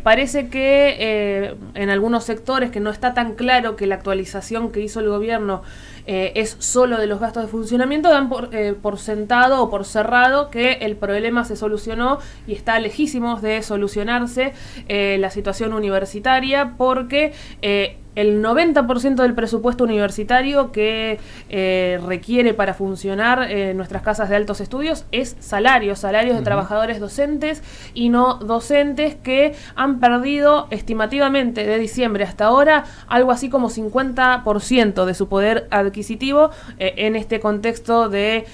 Parece que en algunos sectores que no está tan claro que la actualización que hizo el gobierno es solo de los gastos de funcionamiento, dan por sentado o por cerrado que el problema se solucionó y está lejísimos de solucionarse la situación universitaria, porque el 90% del presupuesto universitario que requiere para funcionar nuestras casas de altos estudios es salarios de trabajadores docentes y no docentes, que han perdido estimativamente de diciembre hasta ahora algo así como 50% de su poder adquisitivo en este contexto de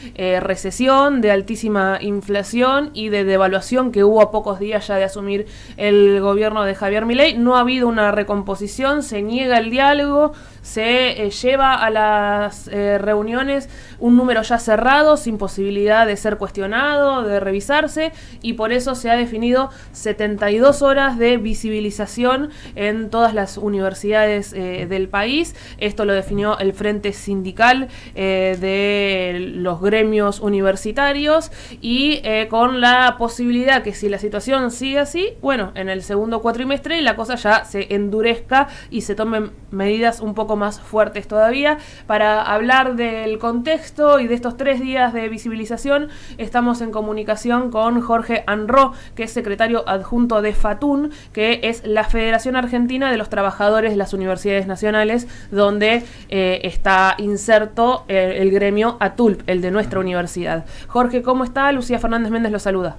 recesión, de altísima inflación y de devaluación que hubo a pocos días ya de asumir el gobierno de Javier Milei. No ha habido una recomposición, se niega el diálogo, se lleva a las reuniones un número ya cerrado, sin posibilidad de ser cuestionado, de revisarse, y por eso se ha definido 72 horas de visibilización en todas las universidades del país. Esto lo definió el Frente Sindical de los gremios universitarios, y con la posibilidad que, si la situación sigue así, bueno, en el segundo cuatrimestre la cosa ya se endurezca y se tomen medidas un poco más fuertes todavía. Para hablar del contexto y de estos 3 días de visibilización, estamos en comunicación con Jorge Anró, que es secretario adjunto de FATUN, que es la Federación Argentina de los Trabajadores de las Universidades Nacionales, donde está inserto el gremio ATULP, el de nuestra universidad. Jorge, ¿cómo está? Lucía Fernández Méndez lo saluda.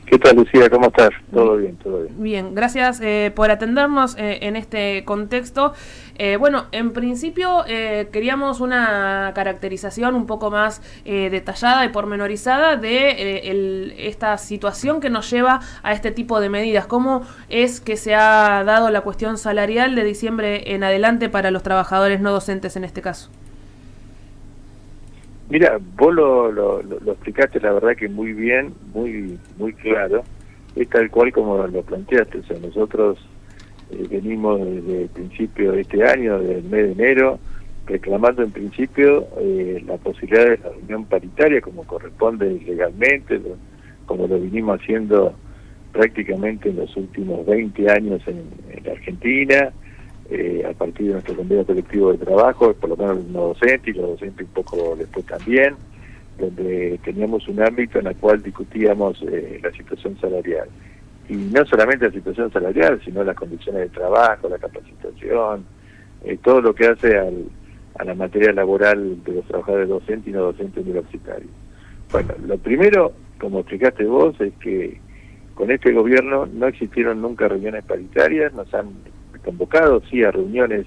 ¿Qué tal, Lucía? ¿Cómo estás? Todo bien, todo bien. Bien, gracias por atendernos en este contexto. Bueno, en principio queríamos una caracterización un poco más detallada y pormenorizada de esta situación que nos lleva a este tipo de medidas. ¿Cómo es que se ha dado la cuestión salarial de diciembre en adelante para los trabajadores no docentes en este caso? Mira, vos lo explicaste, la verdad que muy bien, muy claro. Es tal cual como lo planteaste. O sea, nosotros venimos desde el principio de este año, desde el mes de enero, reclamando en principio la posibilidad de la reunión paritaria como corresponde legalmente, como lo vinimos haciendo prácticamente en los últimos 20 años en la Argentina, a partir de nuestro convenio colectivo de trabajo, por lo menos no docente y los docentes un poco después también, donde teníamos un ámbito en el cual discutíamos la situación salarial. Y no solamente la situación salarial, sino las condiciones de trabajo, la capacitación, todo lo que hace a la materia laboral de los trabajadores docentes y no docentes universitarios. Bueno, lo primero, como explicaste vos, es que con este gobierno no existieron nunca reuniones paritarias, nos han convocado, sí, a reuniones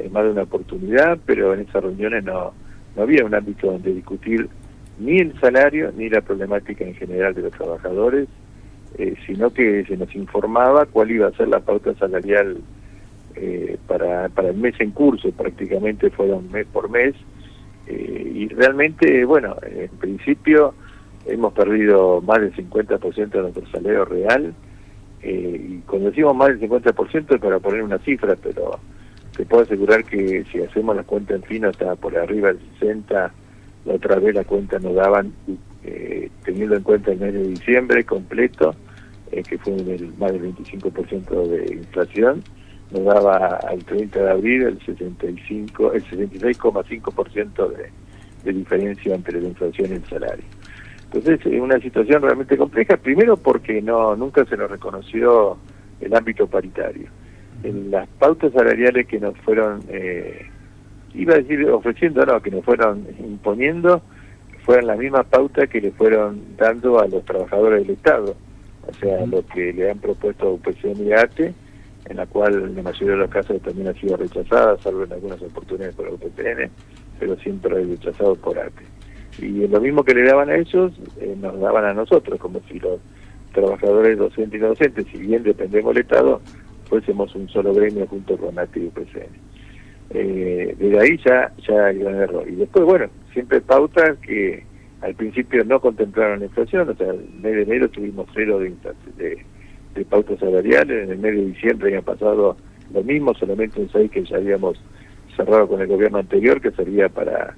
más de una oportunidad, pero en esas reuniones no había un ámbito donde discutir ni el salario ni la problemática en general de los trabajadores, sino que se nos informaba cuál iba a ser la pauta salarial para el mes en curso. Prácticamente fueron mes por mes, y realmente, bueno, en principio hemos perdido más del 50% de nuestro salario real. Y cuando decimos más del 50% es para poner una cifra, pero te puedo asegurar que si hacemos la cuenta en fino está por arriba del 60%. La otra vez la cuenta nos daban, teniendo en cuenta el mes de diciembre completo, que fue más del 25% de inflación, nos daba al 30 de abril el 66,5% de diferencia entre la inflación y el salario. Entonces, es una situación realmente compleja, primero porque nunca se nos reconoció el ámbito paritario. En las pautas salariales que nos fueron, iba a decir ofreciendo, no, que nos fueron imponiendo, fueron las mismas pautas que le fueron dando a los trabajadores del Estado, o sea, lo que le han propuesto a UPCN y ATE, en la cual en la mayoría de los casos también ha sido rechazada, salvo en algunas oportunidades por UPCN, pero siempre rechazado por ATE. Y lo mismo que le daban a ellos, nos daban a nosotros, como si los trabajadores docentes y no docentes, si bien dependemos del Estado, fuésemos un solo gremio junto con ATE y UPCN. Desde ahí ya hay un error. Y después, bueno, siempre pautas que al principio no contemplaron la inflación. O sea, el mes de enero tuvimos 0 de pautas salariales, en el mes de diciembre había pasado lo mismo, solamente un 6 que ya habíamos cerrado con el gobierno anterior, que servía para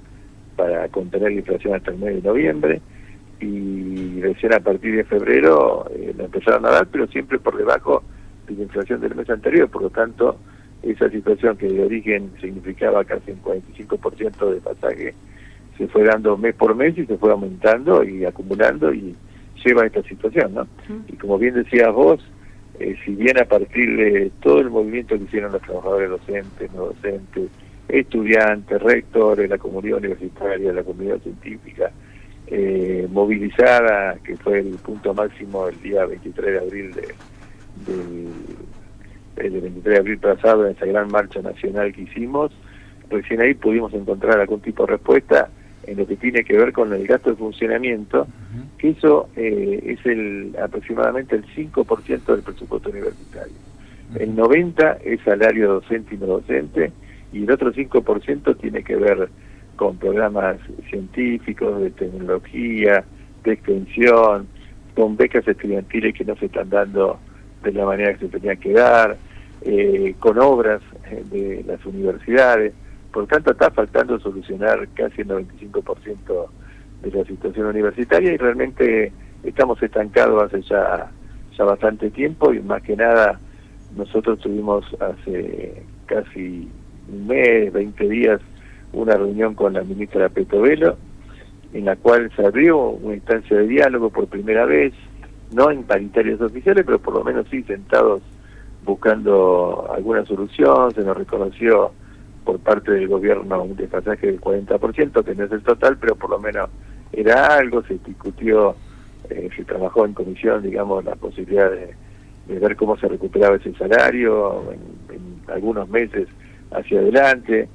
contener la inflación hasta el mes de noviembre. y recién a partir de febrero lo empezaron a dar, pero siempre por debajo de la inflación del mes anterior. Por lo tanto, esa situación que de origen significaba casi un 45% de pasaje se fue dando mes por mes y se fue aumentando y acumulando y lleva a esta situación, ¿no? Y como bien decías vos, si bien a partir de todo el movimiento que hicieron los trabajadores docentes, no docentes, estudiantes, rectores, la comunidad universitaria, la comunidad científica, movilizada, que fue el punto máximo el día 23 de abril el 23 de abril pasado, en esa gran marcha nacional que hicimos, recién ahí pudimos encontrar algún tipo de respuesta en lo que tiene que ver con el gasto de funcionamiento, que eso es aproximadamente el 5% del presupuesto universitario. El 90% es salario docente y no docente, y el otro 5% tiene que ver con programas científicos, de tecnología, de extensión, con becas estudiantiles que no se están dando de la manera que se tenían que dar, con obras de las universidades. Por lo tanto, está faltando solucionar casi el 95% de la situación universitaria y realmente estamos estancados hace ya bastante tiempo, y más que nada nosotros tuvimos hace casi un mes, 20 días, una reunión con la ministra Petovelo, en la cual se abrió una instancia de diálogo por primera vez, no en paritarias oficiales, pero por lo menos sí sentados buscando alguna solución. Se nos reconoció por parte del gobierno un desfasaje del 40%, que no es el total, pero por lo menos era algo. Se discutió, se trabajó en comisión, digamos, la posibilidad de ver cómo se recuperaba ese salario en algunos meses hacia adelante,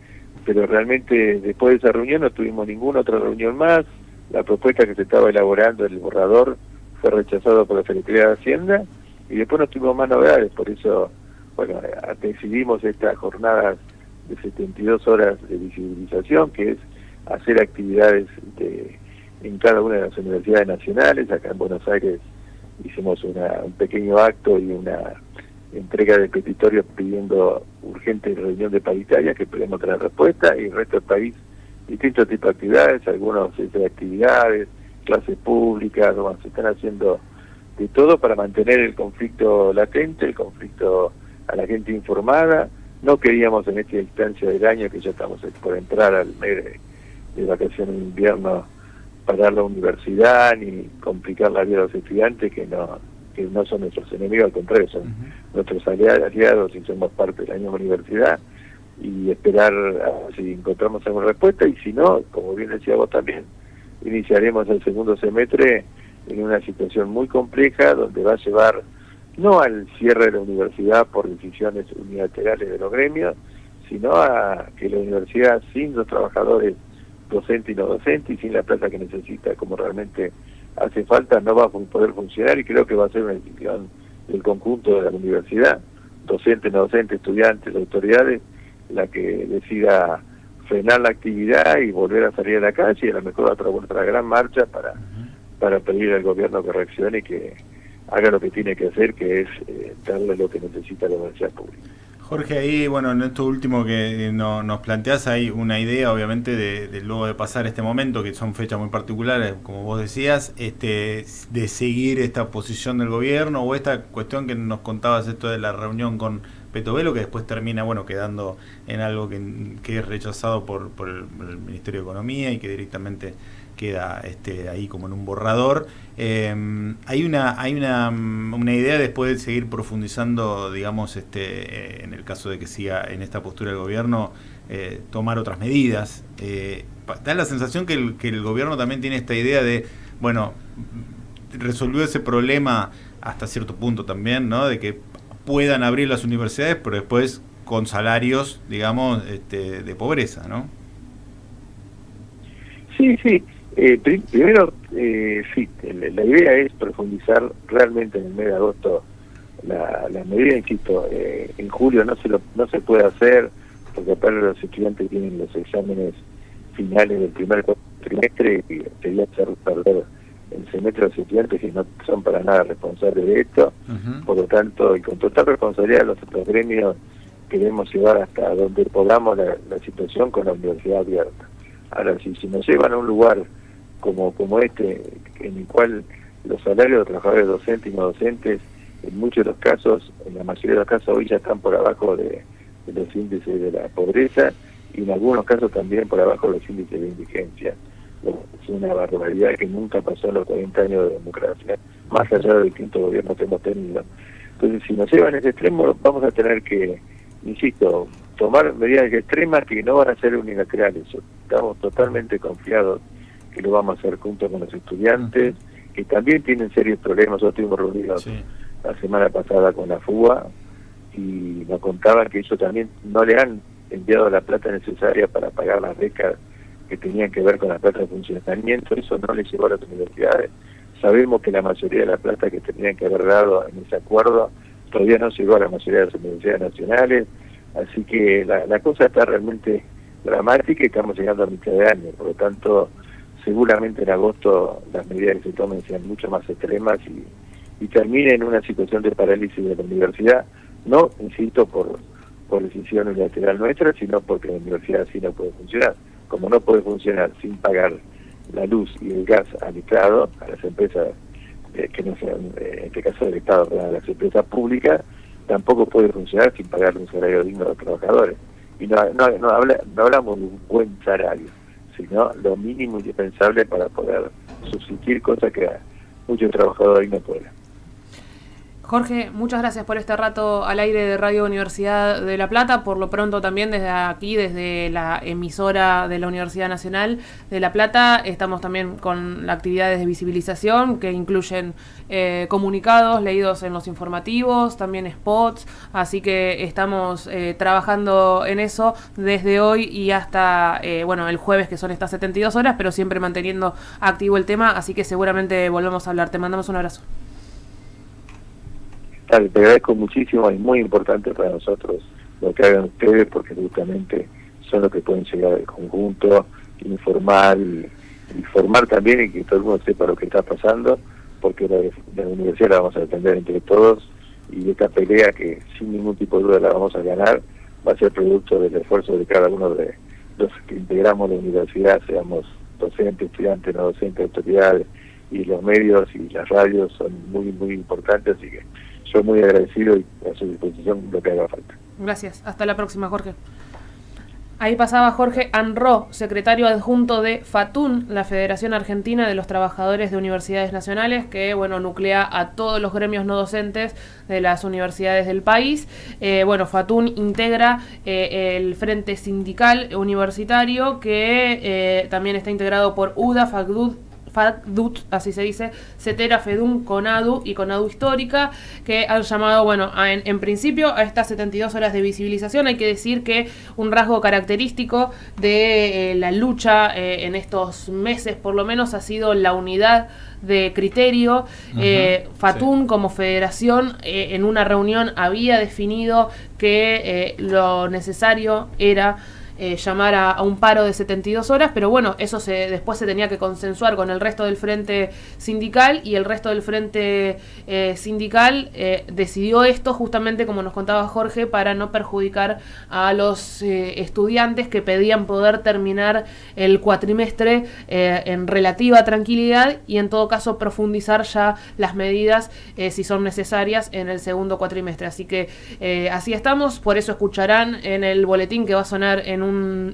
pero realmente después de esa reunión no tuvimos ninguna otra reunión más. La propuesta que se estaba elaborando, el borrador, fue rechazado por la Secretaría de Hacienda y después no tuvimos más novedades. Por eso, bueno, decidimos estas jornadas de 72 horas de visibilización, que es hacer actividades en cada una de las universidades nacionales. Acá en Buenos Aires hicimos un pequeño acto y una entrega de petitorios pidiendo urgente reunión de paritaria, que esperemos tener respuesta, y el resto del país distintos tipos de actividades, algunos de actividades, clases públicas, se están haciendo de todo para mantener el conflicto latente, el conflicto a la gente informada. No queríamos en esta instancia del año, que ya estamos por entrar al mes de vacaciones de invierno, parar la universidad ni complicar la vida de los estudiantes, que no son nuestros enemigos, al contrario, son nuestros aliados y somos parte de la misma universidad, y esperar a ver si encontramos alguna respuesta, y si no, como bien decía vos también, iniciaremos el segundo semestre en una situación muy compleja, donde va a llevar no al cierre de la universidad por decisiones unilaterales de los gremios, sino a que la universidad, sin los trabajadores docentes y no docentes, y sin la plata que necesita como realmente hace falta, no va a poder funcionar. Y creo que va a ser una decisión del conjunto de la universidad, docentes, no docentes, estudiantes, autoridades, la que decida frenar la actividad y volver a salir a la calle, y a lo mejor otra gran marcha para pedir al gobierno que reaccione y que haga lo que tiene que hacer, que es darle lo que necesita la universidad pública. Jorge, ahí, bueno, en esto último que nos planteás, hay una idea, obviamente, de luego de pasar este momento, que son fechas muy particulares, como vos decías, de seguir esta posición del gobierno, o esta cuestión que nos contabas, esto de la reunión con Petovelo, que después termina, bueno, quedando en algo que es rechazado por el Ministerio de Economía y que directamente queda ahí como en un borrador. Hay una idea después de seguir profundizando, digamos, en el caso de que siga en esta postura el gobierno, tomar otras medidas. Da la sensación que el gobierno también tiene esta idea de, bueno, resolvió ese problema hasta cierto punto también, ¿no? De que puedan abrir las universidades, pero después con salarios, digamos, de pobreza, ¿no? Sí. Primero, sí, la idea es profundizar realmente en el mes de agosto la medida. Insisto, en julio no se puede hacer, porque aparte los estudiantes tienen los exámenes finales del primer trimestre, y sería hacer perder el semestre de los estudiantes, que no son para nada responsables de esto. Por lo tanto, y con total responsabilidad, los otros gremios queremos llevar hasta donde podamos la situación con la universidad abierta. Ahora, si nos llevan a un lugar como este, en el cual los salarios de los trabajadores docentes y no docentes, en muchos de los casos, en la mayoría de los casos hoy ya están por abajo de los índices de la pobreza, y en algunos casos también por abajo de los índices de indigencia. Es una barbaridad que nunca pasó en los 40 años de democracia, más allá de distintos gobiernos que hemos tenido. Entonces, si nos llevan a ese extremo, vamos a tener que, insisto, tomar medidas extremas que no van a ser unilaterales. Estamos totalmente confiados que lo vamos a hacer junto con los estudiantes, que también tienen serios problemas. Nosotros estuvimos reunidos la semana pasada con la FUA y nos contaban que ellos también no le han enviado la plata necesaria para pagar las becas que tenían que ver con la plata de funcionamiento. Eso no les llegó a las universidades. Sabemos que la mayoría de la plata que tenían que haber dado en ese acuerdo todavía no llegó a la mayoría de las universidades nacionales, así que la cosa está realmente dramática y estamos llegando a mitad de año. Por lo tanto, seguramente en agosto las medidas que se tomen sean mucho más extremas y termine en una situación de parálisis de la universidad, no, insisto, por decisión unilateral nuestra, sino porque la universidad así no puede funcionar. Como no puede funcionar sin pagar la luz y el gas al Estado, a las empresas que no sean, en este caso del Estado, a las empresas públicas, tampoco puede funcionar sin pagar un salario digno a los trabajadores. Y no hablamos de un buen salario, sino lo mínimo indispensable para poder subsistir, cosa que muchos trabajadores no pueden. Jorge, muchas gracias por este rato al aire de Radio Universidad de La Plata. Por lo pronto también desde aquí, desde la emisora de la Universidad Nacional de La Plata, estamos también con actividades de visibilización que incluyen comunicados leídos en los informativos, también spots, así que estamos trabajando en eso desde hoy y hasta el jueves, que son estas 72 horas, pero siempre manteniendo activo el tema, así que seguramente volvemos a hablar. Te mandamos un abrazo. Te agradezco muchísimo, es muy importante para nosotros lo que hagan ustedes, porque justamente son los que pueden llegar al conjunto, informar y formar también, y que todo el mundo sepa lo que está pasando, porque la universidad la vamos a defender entre todos, y esta pelea, que sin ningún tipo de duda la vamos a ganar, va a ser producto del esfuerzo de cada uno de los que integramos la universidad, seamos docentes, estudiantes, no docentes, autoridades, y los medios y las radios son muy, muy importantes, así que soy muy agradecido y a su disposición lo que haga falta. Gracias. Hasta la próxima, Jorge. Ahí pasaba Jorge Anró, secretario adjunto de FATUN, la Federación Argentina de los Trabajadores de Universidades Nacionales, que nuclea a todos los gremios no docentes de las universidades del país. FATUN integra el Frente Sindical Universitario, que también está integrado por UDA, FACDUT, así se dice, CETERA, FEDUN, CONADU y CONADU Histórica, que han llamado, en principio a estas 72 horas de visibilización. Hay que decir que un rasgo característico de la lucha en estos meses, por lo menos, ha sido la unidad de criterio. FATUN, como federación, en una reunión había definido que lo necesario era llamar a un paro de 72 horas, pero eso después se tenía que consensuar con el resto del frente sindical, y el resto del frente sindical decidió esto, justamente como nos contaba Jorge, para no perjudicar a los estudiantes que pedían poder terminar el cuatrimestre en relativa tranquilidad, y en todo caso profundizar ya las medidas si son necesarias en el segundo cuatrimestre. Así que así estamos. Por eso escucharán en el boletín que va a sonar en un